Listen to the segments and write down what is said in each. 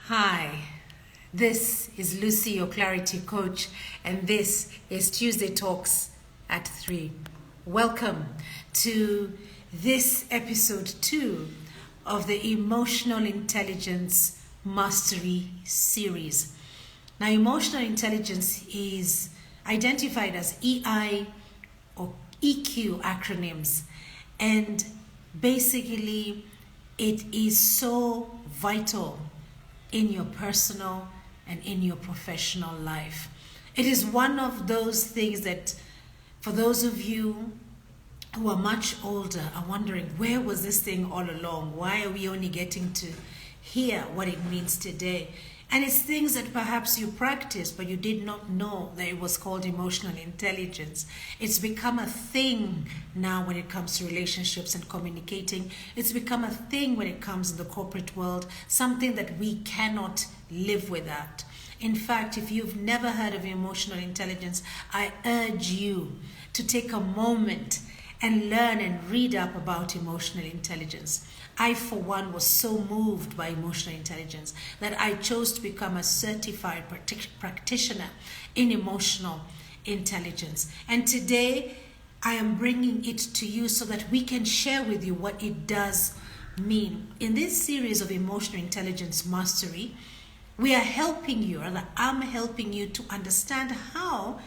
Hi, this is Lucy, your clarity coach, and this is Tuesday Talks at 3. Welcome to this episode 2 of the Emotional Intelligence Mastery series. Now, emotional intelligence is identified as EI or EQ acronyms, and basically it is so vital in your personal and in your professional life. It is one of those things that, for those of you who are much older, are wondering, where was this thing all along? Why are we only getting to hear what it means today? And it's things that perhaps you practice, but you did not know that it was called emotional intelligence. It's become a thing now when it comes to relationships and communicating. It's become a thing when it comes in the corporate world, something that we cannot live without. In fact, if you've never heard of emotional intelligence, I urge you to take a moment and learn and read up about emotional intelligence. I, for one, was so moved by emotional intelligence that I chose to become a certified practitioner in emotional intelligence. And today, I am bringing it to you so that we can share with you what it does mean. In this series of emotional intelligence mastery, we are helping you, or I'm helping you to understand how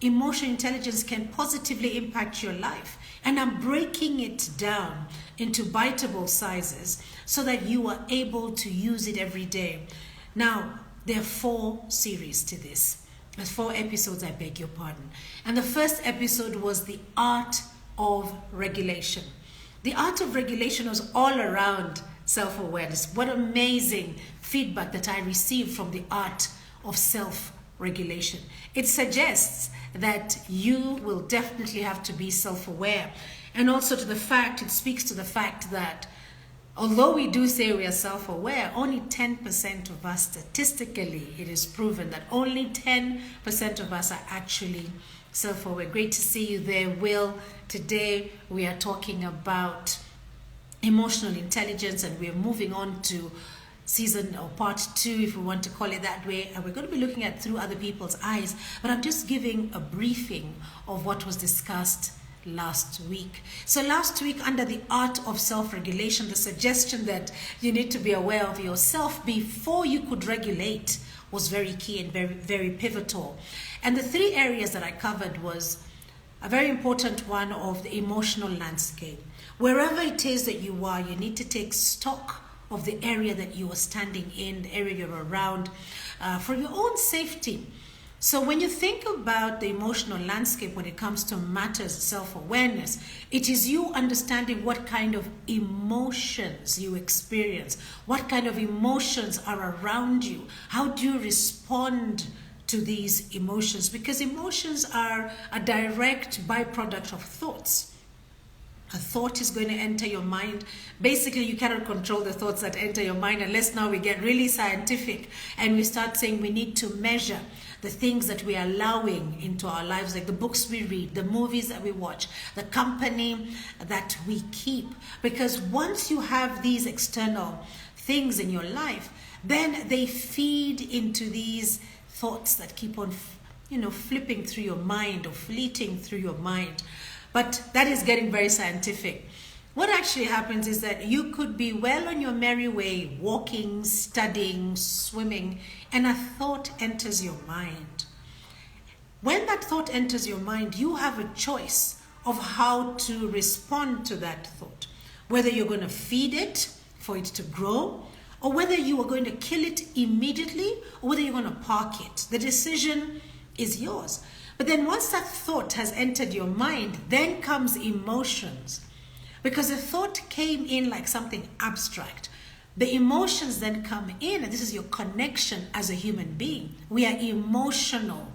emotional intelligence can positively impact your life. And I'm breaking it down into biteable sizes so that you are able to use it every day. Now, there are 4 series to this. There's 4 episodes, I beg your pardon. And the first episode was the art of regulation. The art of regulation was all around self-awareness. What amazing feedback that I received from the art of self-regulation. It suggests that you will definitely have to be self-aware. And also it speaks to the fact that although we do say we are self-aware, only 10% of us, statistically, it is proven that only 10% of us are actually self-aware. Great to see you there, Will. Today we are talking about emotional intelligence, and we're moving on to season or part 2, if we want to call it that way, and we're going to be looking at through other people's eyes, but I'm just giving a briefing of what was discussed last week. So last week, under the art of self-regulation, the suggestion that you need to be aware of yourself before you could regulate was very key and very, very pivotal. And the 3 areas that I covered was a very important one of the emotional landscape. Wherever it is that you are, you need to take stock of the area that you are standing in, the area you're around, for your own safety. So when you think about the emotional landscape when it comes to matters of self-awareness, it is you understanding what kind of emotions you experience, what kind of emotions are around you, how do you respond to these emotions, because emotions are a direct byproduct of thoughts. A thought is going to enter your mind. Basically, you cannot control the thoughts that enter your mind unless now we get really scientific and we start saying we need to measure the things that we are allowing into our lives, like the books we read, the movies that we watch, the company that we keep. Because once you have these external things in your life, then they feed into these thoughts that keep on, flipping through your mind or fleeting through your mind. But that is getting very scientific. What actually happens is that you could be well on your merry way, walking, studying, swimming, and a thought enters your mind. When that thought enters your mind, you have a choice of how to respond to that thought. Whether you're going to feed it for it to grow, or whether you are going to kill it immediately, or whether you're going to park it. The decision is yours. But then once that thought has entered your mind, then comes emotions. Because the thought came in like something abstract. The emotions then come in, and this is your connection as a human being. We are emotional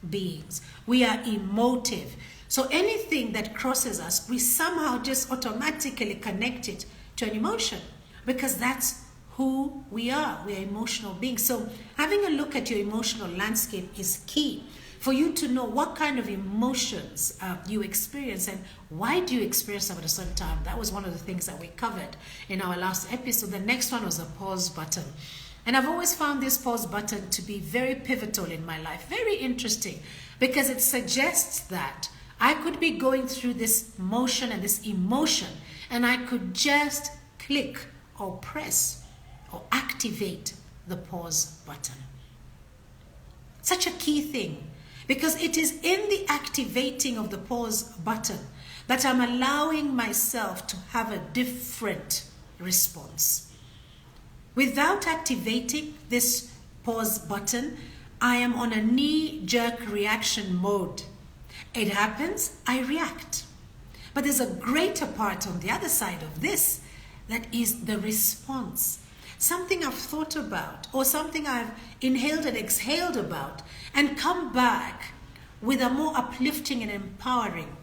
beings. We are emotive. So anything that crosses us, we somehow just automatically connect it to an emotion, because that's who we are. We are emotional beings. So having a look at your emotional landscape is key for you to know what kind of emotions you experience and why do you experience them at a certain time. That was one of the things that we covered in our last episode. The next one was a pause button. And I've always found this pause button to be very pivotal in my life, very interesting, because it suggests that I could be going through this motion and this emotion, and I could just click or press or activate the pause button. Such a key thing, because it is in the activating of the pause button that I'm allowing myself to have a different response. Without activating this pause button, I am on a knee-jerk reaction mode. It happens, I react. But there's a greater part on the other side of this that is the response. Something I've thought about, or something I've inhaled and exhaled about, and come back with a more uplifting and empowering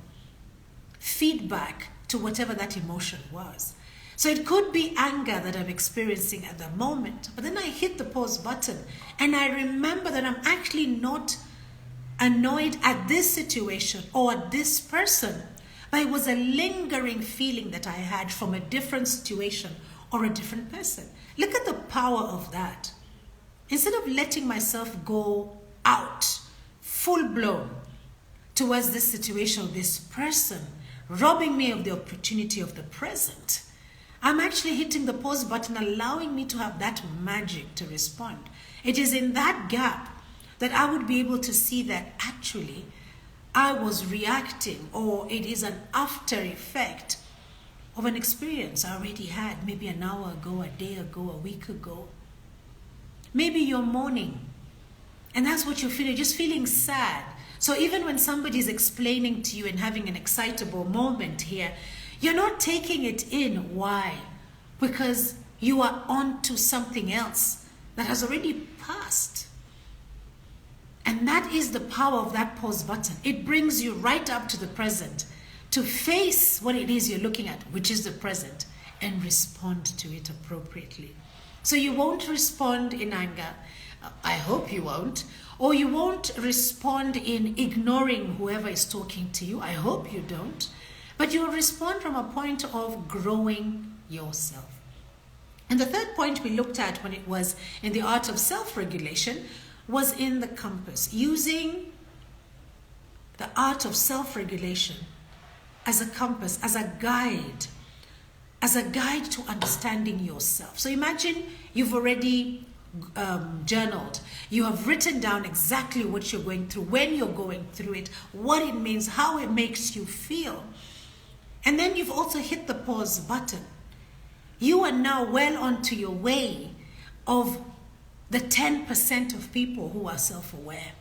feedback to whatever that emotion was. So it could be anger that I'm experiencing at the moment, but then I hit the pause button and I remember that I'm actually not annoyed at this situation or at this person, but it was a lingering feeling that I had from a different situation or a different person. Look at the power of that. Instead of letting myself go out full blown towards this situation or this person, robbing me of the opportunity of the present, I'm actually hitting the pause button, allowing me to have that magic to respond. It is in that gap that I would be able to see that actually I was reacting, or it is an after effect of an experience I already had maybe an hour ago, a day ago, a week ago. Maybe you're mourning, and that's what you're feeling, just feeling sad. So even when somebody's explaining to you and having an excitable moment here, you're not taking it in. Why? Because you are on to something else that has already passed. And that is the power of that pause button. It brings you right up to the present to face what it is you're looking at, which is the present, and respond to it appropriately. So you won't respond in anger. I hope you won't. Or you won't respond in ignoring whoever is talking to you. I hope you don't. But you'll respond from a point of growing yourself. And the third point we looked at when it was in the art of self-regulation was in the compass, using the art of self-regulation as a compass, as a guide to understanding yourself. So imagine you've already journaled. You have written down exactly what you're going through, when you're going through it, what it means, how it makes you feel. And then you've also hit the pause button. You are now well onto your way of the 10% of people who are self-aware.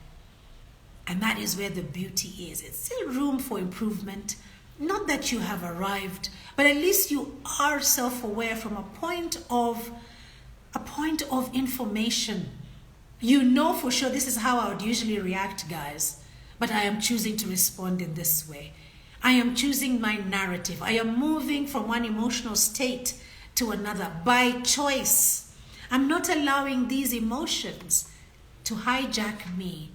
And that is where the beauty is. It's still room for improvement. Not that you have arrived, but at least you are self-aware from a point of information. You know for sure this is how I would usually react, guys, but I am choosing to respond in this way. I am choosing my narrative. I am moving from one emotional state to another by choice. I'm not allowing these emotions to hijack me,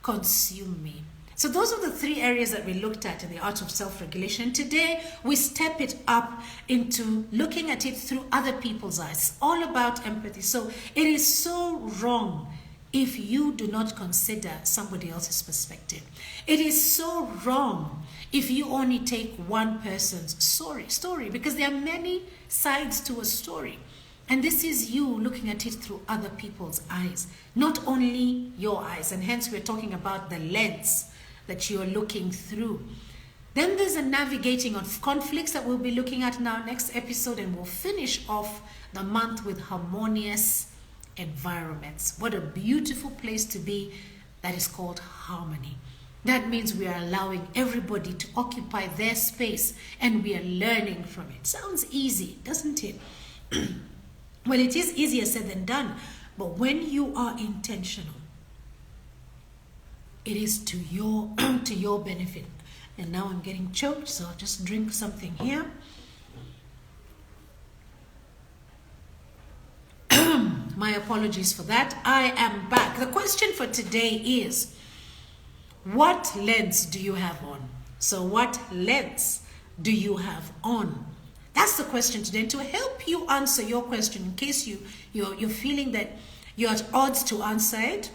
consume me. So those are the three areas that we looked at in the art of self-regulation. Today, we step it up into looking at it through other people's eyes. It's all about empathy. So it is so wrong if you do not consider somebody else's perspective. It is so wrong if you only take one person's story, because there are many sides to a story. And this is you looking at it through other people's eyes, not only your eyes. And hence we're talking about the lens that you're looking through. Then there's a navigating of conflicts that we'll be looking at in our next episode, and we'll finish off the month with harmonious environments. What a beautiful place to be. That is called harmony. That means we are allowing everybody to occupy their space and we are learning from it. Sounds easy, doesn't it? Well, it is easier said than done, but when you are intentional, it is to your benefit. And now I'm getting choked, so I'll just drink something here. My apologies for that. I am back. The question for today is, what lens do you have on? So what lens do you have on? That's the question today. And to help you answer your question, in case you're feeling that you're at odds to answer it,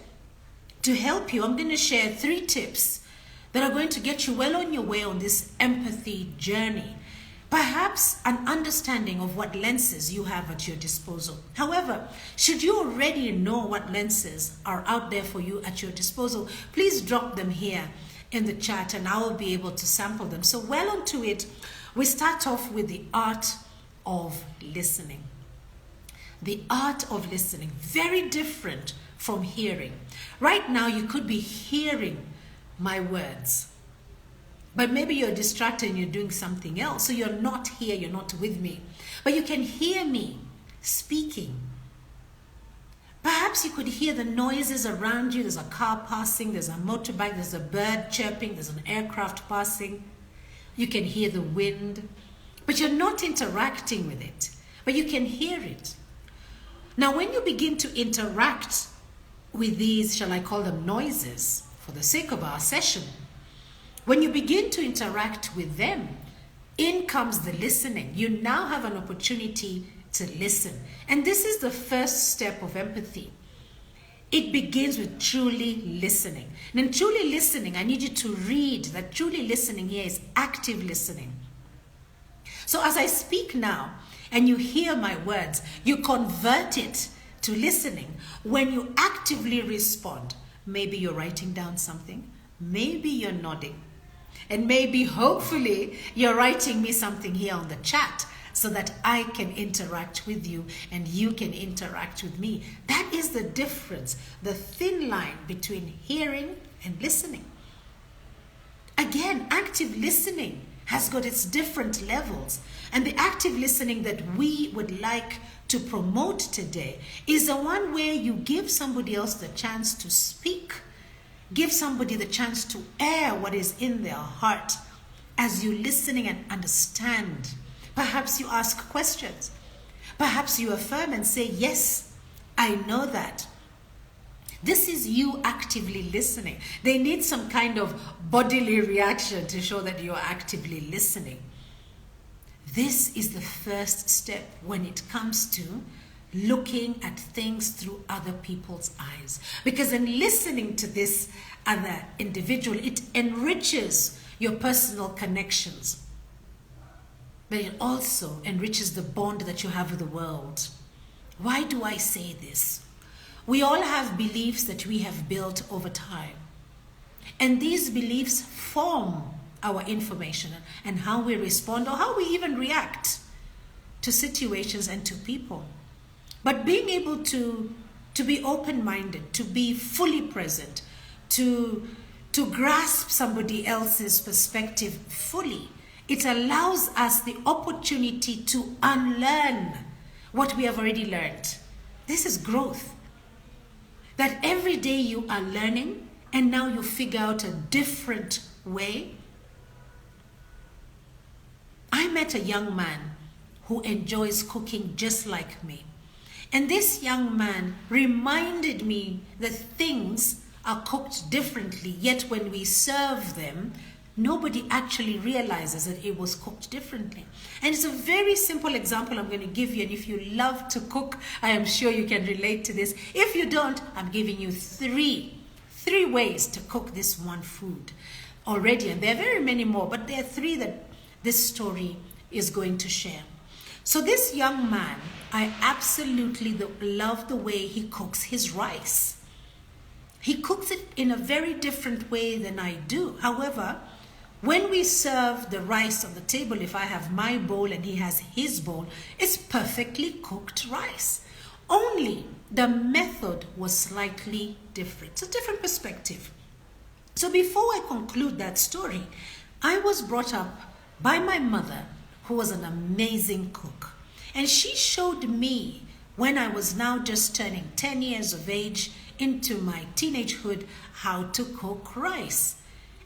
to help you, I'm going to share 3 tips that are going to get you well on your way on this empathy journey. Perhaps an understanding of what lenses you have at your disposal. However, should you already know what lenses are out there for you at your disposal, please drop them here in the chat and I will be able to sample them. So well onto it, we start off with the art of listening. The art of listening, very different from hearing. Right now, you could be hearing my words, but maybe you're distracted and you're doing something else. So you're not here, you're not with me, but you can hear me speaking. Perhaps you could hear the noises around you. There's a car passing, there's a motorbike, there's a bird chirping, there's an aircraft passing. You can hear the wind, but you're not interacting with it, but you can hear it. Now, when you begin to interact with these, shall I call them noises, for the sake of our session, when you begin to interact with them, in comes the listening. You now have an opportunity to listen. And this is the first step of empathy. It begins with truly listening. And in truly listening, I need you to read that truly listening here is active listening. So as I speak now, and you hear my words, you convert it to listening. When you actively respond, maybe you're writing down something, maybe you're nodding, and maybe, hopefully, you're writing me something here on the chat so that I can interact with you and you can interact with me. That is the difference, the thin line between hearing and listening. Again, active listening has got its different levels. And the active listening that we would like to promote today is the one where you give somebody else the chance to speak. Give somebody the chance to air what is in their heart as you listening and understand. Perhaps you ask questions. Perhaps you affirm and say, yes, I know that. This is you actively listening. They need some kind of bodily reaction to show that you are actively listening. This is the first step when it comes to looking at things through other people's eyes. Because in listening to this other individual, it enriches your personal connections. But it also enriches the bond that you have with the world. Why do I say this? We all have beliefs that we have built over time. And these beliefs form our information and how we respond or how we even react to situations and to people. But being able to be open-minded, to be fully present, to grasp somebody else's perspective fully, it allows us the opportunity to unlearn what we have already learned. This is growth. That every day you are learning and now you figure out a different way. I met a young man who enjoys cooking just like me. And this young man reminded me that things are cooked differently, yet when we serve them, nobody actually realizes that it was cooked differently. And it's a very simple example I'm going to give you. And if you love to cook, I am sure you can relate to this. If you don't, I'm giving you three ways to cook this one food already. And there are very many more, but there are 3 that this story is going to share. So this young man, I absolutely love the way he cooks his rice. He cooks it in a very different way than I do. However, when we serve the rice on the table, if I have my bowl and he has his bowl, it's perfectly cooked rice. Only the method was slightly different. It's a different perspective. So before I conclude that story, I was brought up by my mother, who was an amazing cook. And she showed me, when I was now just turning 10 years of age into my teenagehood, how to cook rice.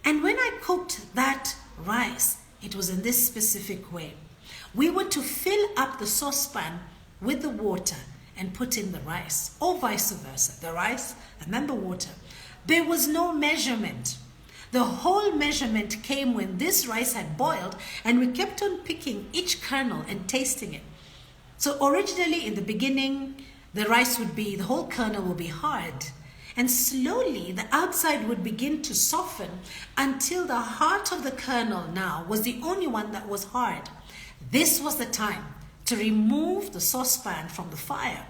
And when I cooked that rice, it was in this specific way. We were to fill up the saucepan with the water and put in the rice, or vice versa. The rice and then the water. There was no measurement. The whole measurement came when this rice had boiled and we kept on picking each kernel and tasting it. So originally in the beginning, the rice would be, the whole kernel would be hard. And slowly the outside would begin to soften until the heart of the kernel now was the only one that was hard. This was the time to remove the saucepan from the fire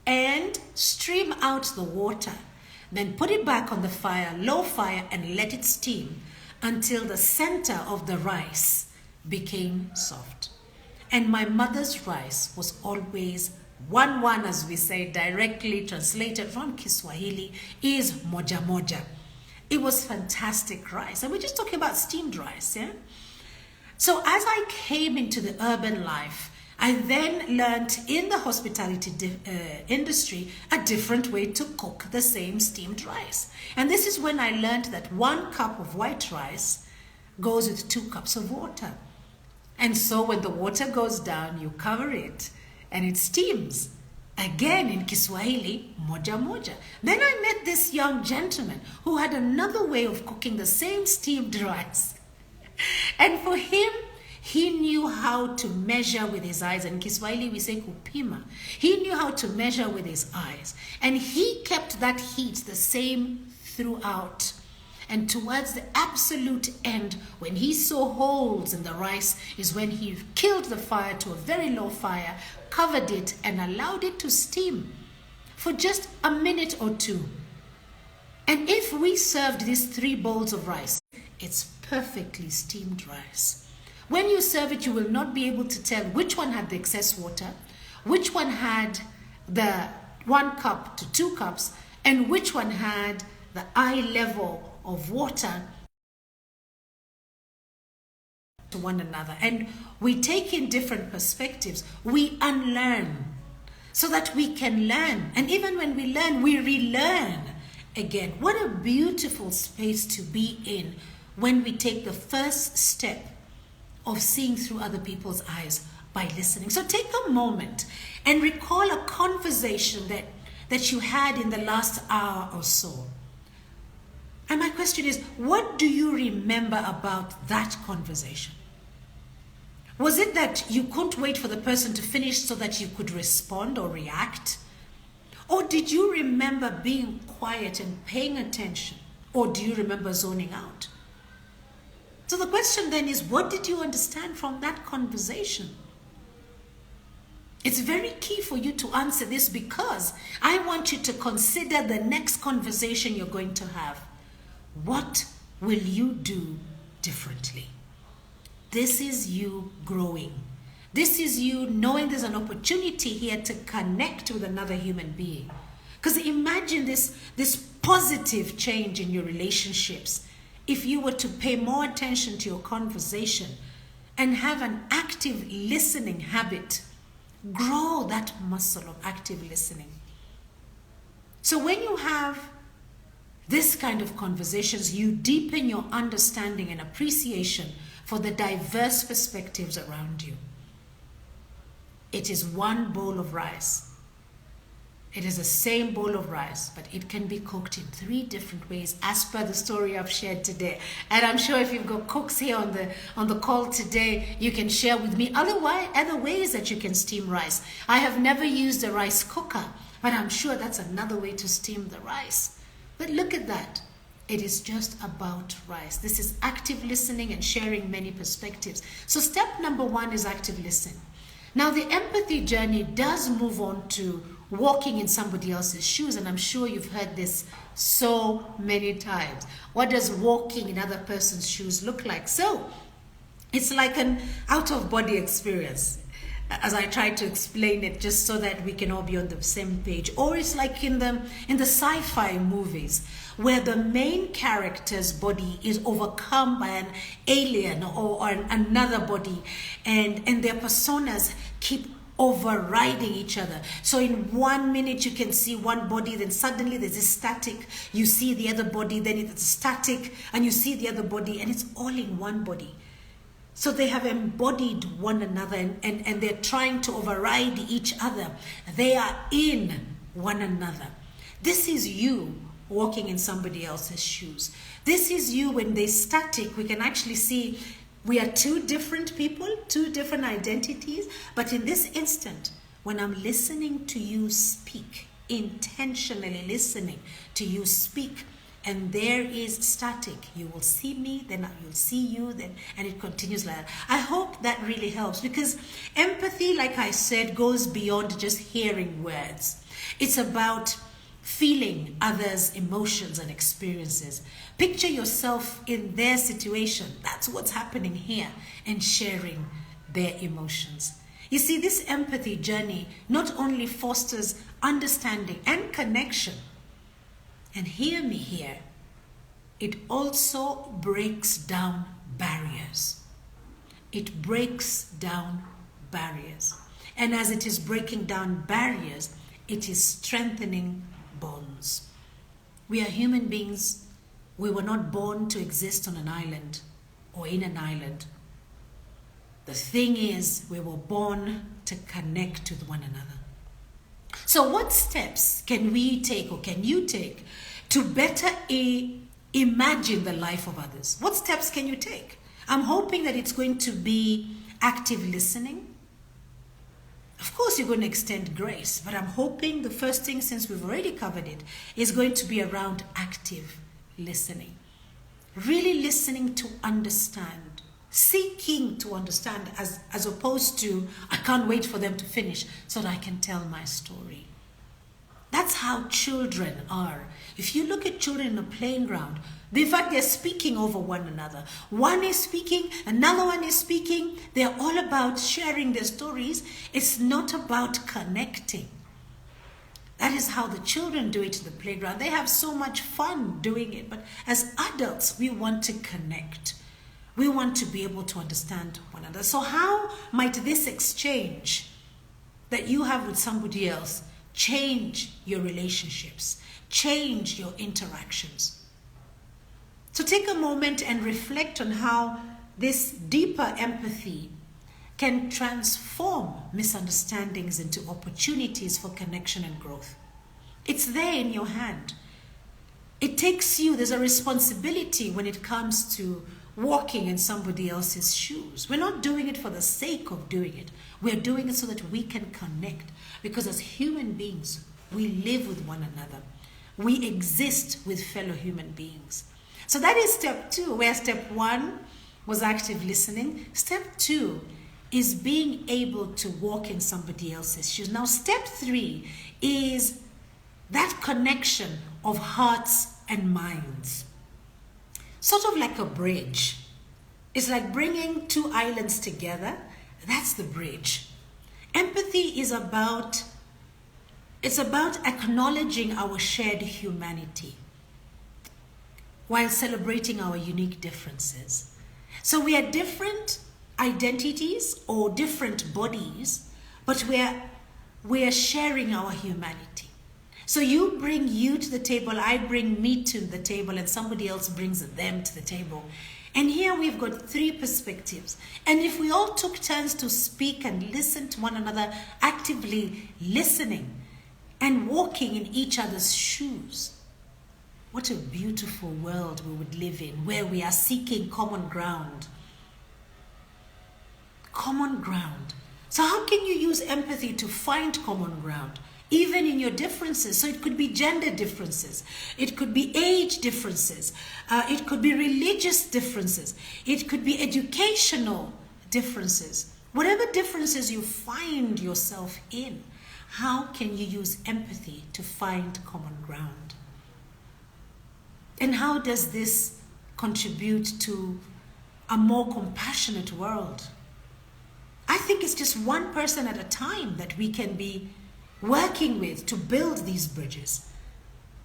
and stream out the water. Then put it back on the fire, low fire, and let it steam until the center of the rice became soft. And my mother's rice was always one, as we say, directly translated from Kiswahili, is moja moja. It was fantastic rice. And we're just talking about steamed rice, yeah? So as I came into the urban life, I then learned in the hospitality industry a different way to cook the same steamed rice. And this is when I learned that 1 cup of white rice goes with 2 cups of water. And so when the water goes down, you cover it and it steams. Again in Kiswahili, moja moja. Then I met this young gentleman who had another way of cooking the same steamed rice. And for him, he knew how to measure with his eyes. In Kiswahili, we say kupima. He knew how to measure with his eyes. And he kept that heat the same throughout. And towards the absolute end, when he saw holes in the rice, is when he killed the fire to a very low fire, covered it, and allowed it to steam for just a minute or 2. And if we served these 3 bowls of rice, it's perfectly steamed rice. When you serve it, you will not be able to tell which one had the excess water, which one had the 1 cup to 2 cups, and which one had the eye level of water to one another. And we take in different perspectives. We unlearn so that we can learn. And even when we learn, we relearn again. What a beautiful space to be in when we take the first step of seeing through other people's eyes by listening. So take a moment and recall a conversation that you had in the last hour or so. And my question is, what do you remember about that conversation? Was it that you couldn't wait for the person to finish so that you could respond or react? Or did you remember being quiet and paying attention? Or do you remember zoning out? So the question then is, what did you understand from that conversation? It's very key for you to answer this, because I want you to consider the next conversation you're going to have. What will you do differently? This is you growing. This is you knowing there's an opportunity here to connect with another human being. Because imagine this positive change in your relationships if you were to pay more attention to your conversation and have an active listening habit. Grow that muscle of active listening. So when you have this kind of conversations, you deepen your understanding and appreciation for the diverse perspectives around you. It is 1 bowl of rice. It is the same bowl of rice, but it can be cooked in 3 different ways as per the story I've shared today. And I'm sure if you've got cooks here on the call today, you can share with me other ways that you can steam rice. I have never used a rice cooker, but I'm sure that's another way to steam the rice. But look at that. It is just about rice. This is active listening and sharing many perspectives. So step number 1 is active listening. Now the empathy journey does move on to walking in somebody else's shoes, and I'm sure you've heard this so many times. What does walking in other person's shoes look like? So it's like an out-of-body experience, as I try to explain it, just so that we can all be on the same page. Or it's like in the sci-fi movies, where the main character's body is overcome by an alien or another body, and their personas keep overriding each other. So in 1 minute you can see one body, then suddenly there's a static, you see the other body, then it's static, and you see the other body, and it's all in one body. So they have embodied one another, and they're trying to override each other. They are in one another. This is you walking in somebody else's shoes. This is you when they're static. We can actually see we are two different people, two different identities. But in this instant, when I'm listening to you speak, intentionally listening to you speak, and there is static, you will see me, then you'll see you, then, and it continues like that. I hope that really helps, because empathy, like I said, goes beyond just hearing words. It's about feeling others' emotions and experiences. Picture yourself in their situation. That's what's happening here, and sharing their emotions. You see, this empathy journey not only fosters understanding and connection, and hear me here, it also breaks down barriers. It breaks down barriers. And as it is breaking down barriers, it is strengthening bonds. We are human beings. We were not born to exist on an island or in an island. The thing is, we were born to connect with one another. So what steps can we take, or can you take, to better imagine the life of others? What steps can you take? I'm hoping that it's going to be active listening. Of course, you're going to extend grace, but I'm hoping the first thing, since we've already covered it, is going to be around active listening. Really listening to understand, seeking to understand, as opposed to, I can't wait for them to finish so that I can tell my story. That's how children are. If you look at children in a playing ground, in fact, they're speaking over one another. One is speaking, another one is speaking. They're all about sharing their stories. It's not about connecting. That is how the children do it in the playground. They have so much fun doing it. But as adults, we want to connect. We want to be able to understand one another. So how might this exchange that you have with somebody else change your relationships, change your interactions? So take a moment and reflect on how this deeper empathy can transform misunderstandings into opportunities for connection and growth. It's there in your hand. It takes you, there's a responsibility when it comes to walking in somebody else's shoes. We're not doing it for the sake of doing it. We're doing it so that we can connect. Because as human beings, we live with one another. We exist with fellow human beings. So that is step 2, where step 1 was active listening. Step 2 is being able to walk in somebody else's shoes. Now, step 3 is that connection of hearts and minds. Sort of like a bridge. It's like bringing 2 islands together. That's the bridge. Empathy is about acknowledging our shared humanity while celebrating our unique differences. So we are different identities or different bodies, but we are sharing our humanity. So you bring you to the table, I bring me to the table, and somebody else brings them to the table. And here we've got 3 perspectives. And if we all took turns to speak and listen to one another, actively listening and walking in each other's shoes, what a beautiful world we would live in, where we are seeking common ground. Common ground. So how can you use empathy to find common ground? Even in your differences. So it could be gender differences. It could be age differences. It could be religious differences. It could be educational differences. Whatever differences you find yourself in, how can you use empathy to find common ground? And how does this contribute to a more compassionate world? I think it's just one person at a time that we can be working with to build these bridges.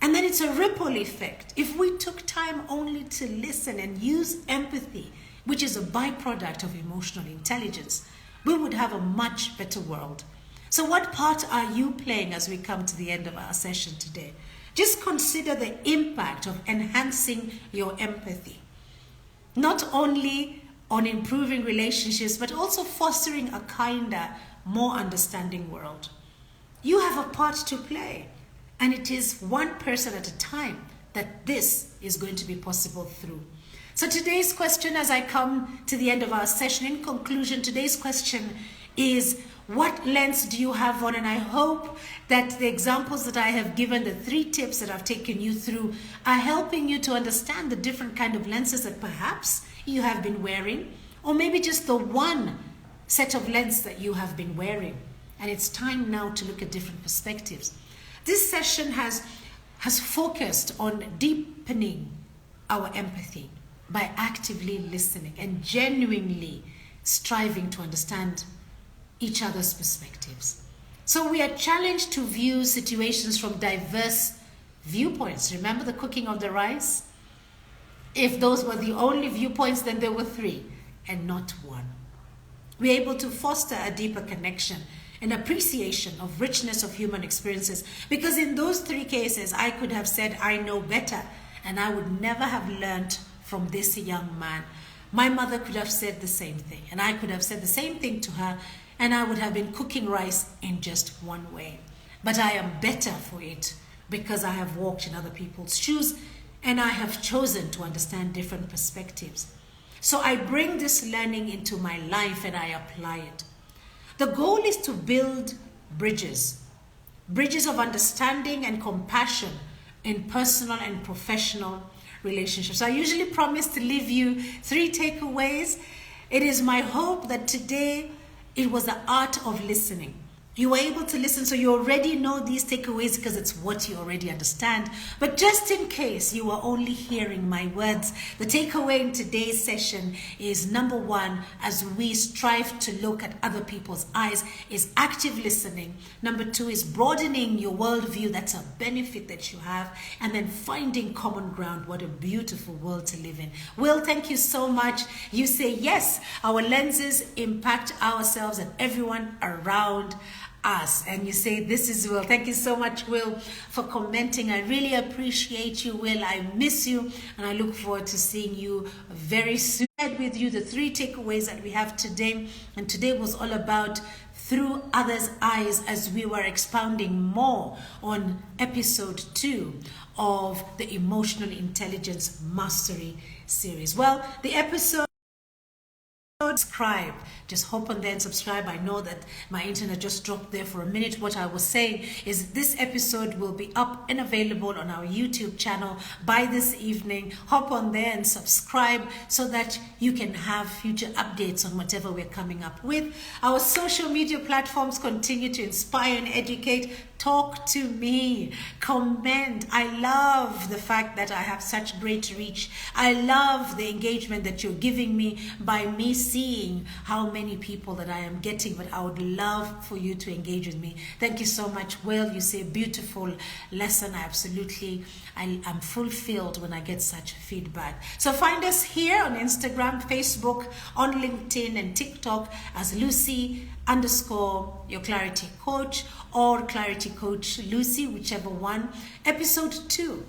And then it's a ripple effect. If we took time only to listen and use empathy, which is a byproduct of emotional intelligence, we would have a much better world. So what part are you playing as we come to the end of our session today? Just consider the impact of enhancing your empathy. Not only on improving relationships, but also fostering a kinder, more understanding world. You have a part to play. And it is one person at a time that this is going to be possible through. So today's question, as I come to the end of our session, in conclusion, today's question is, what lens do you have on? And I hope that the examples that I have given, the 3 tips that I've taken you through, are helping you to understand the different kind of lenses that perhaps you have been wearing, or maybe just the one set of lens that you have been wearing. And it's time now to look at different perspectives. This session has focused on deepening our empathy by actively listening and genuinely striving to understand each other's perspectives. So we are challenged to view situations from diverse viewpoints. Remember the cooking of the rice? If those were the only viewpoints, then there were 3 and not 1. We're able to foster a deeper connection and appreciation of richness of human experiences, because in those 3 cases, I could have said, I know better, and I would never have learned from this young man. My mother could have said the same thing, and I could have said the same thing to her, and I would have been cooking rice in just one way. But I am better for it because I have walked in other people's shoes, and I have chosen to understand different perspectives. So I bring this learning into my life and I apply it. The goal is to build bridges of understanding and compassion in personal and professional relationships. I usually promise to leave you 3 takeaways. It is my hope that today it was the art of listening. You were able to listen, so you already know these takeaways because it's what you already understand. But just in case you are only hearing my words, the takeaway in today's session is, number 1, as we strive to look at other people's eyes, is active listening. Number 2 is broadening your worldview. That's a benefit that you have. And then finding common ground. What a beautiful world to live in. Will, thank you so much. You say, yes, our lenses impact ourselves and everyone around us. And you say, this is Will. Thank you so much, Will, for commenting. I really appreciate you, Will. I miss you, and I look forward to seeing you very soon. With you the 3 takeaways that we have today, and today was all about through others' eyes, as we were expounding more on episode 2 of the Emotional Intelligence Mastery series. Well, the episode, subscribe, just hop on there and subscribe. I know that my internet just dropped there for a minute. What I was saying is this episode will be up and available on our YouTube channel by this evening. Hop on there and subscribe so that you can have future updates on whatever we're coming up with. Our social media platforms continue to inspire and educate. Talk to me, comment. I love the fact that I have such great reach. I love the engagement that you're giving me by me seeing how many people that I am getting, but I would love for you to engage with me. Thank you so much, Will. You say beautiful lesson. I'm fulfilled when I get such feedback. So find us here on Instagram, Facebook, on LinkedIn and TikTok as Lucy _ your clarity coach, or clarity coach Lucy, whichever one. Episode 2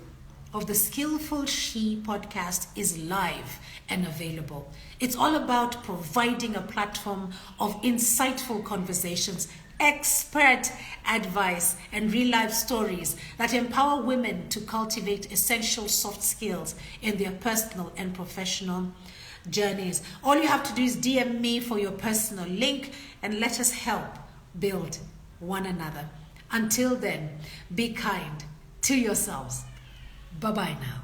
of the Skillful She podcast is live and available. It's all about providing a platform of insightful conversations, expert advice, and real life stories that empower women to cultivate essential soft skills in their personal and professional journeys. All you have to do is DM me for your personal link and let us help build one another. Until then, be kind to yourselves. Bye-bye now.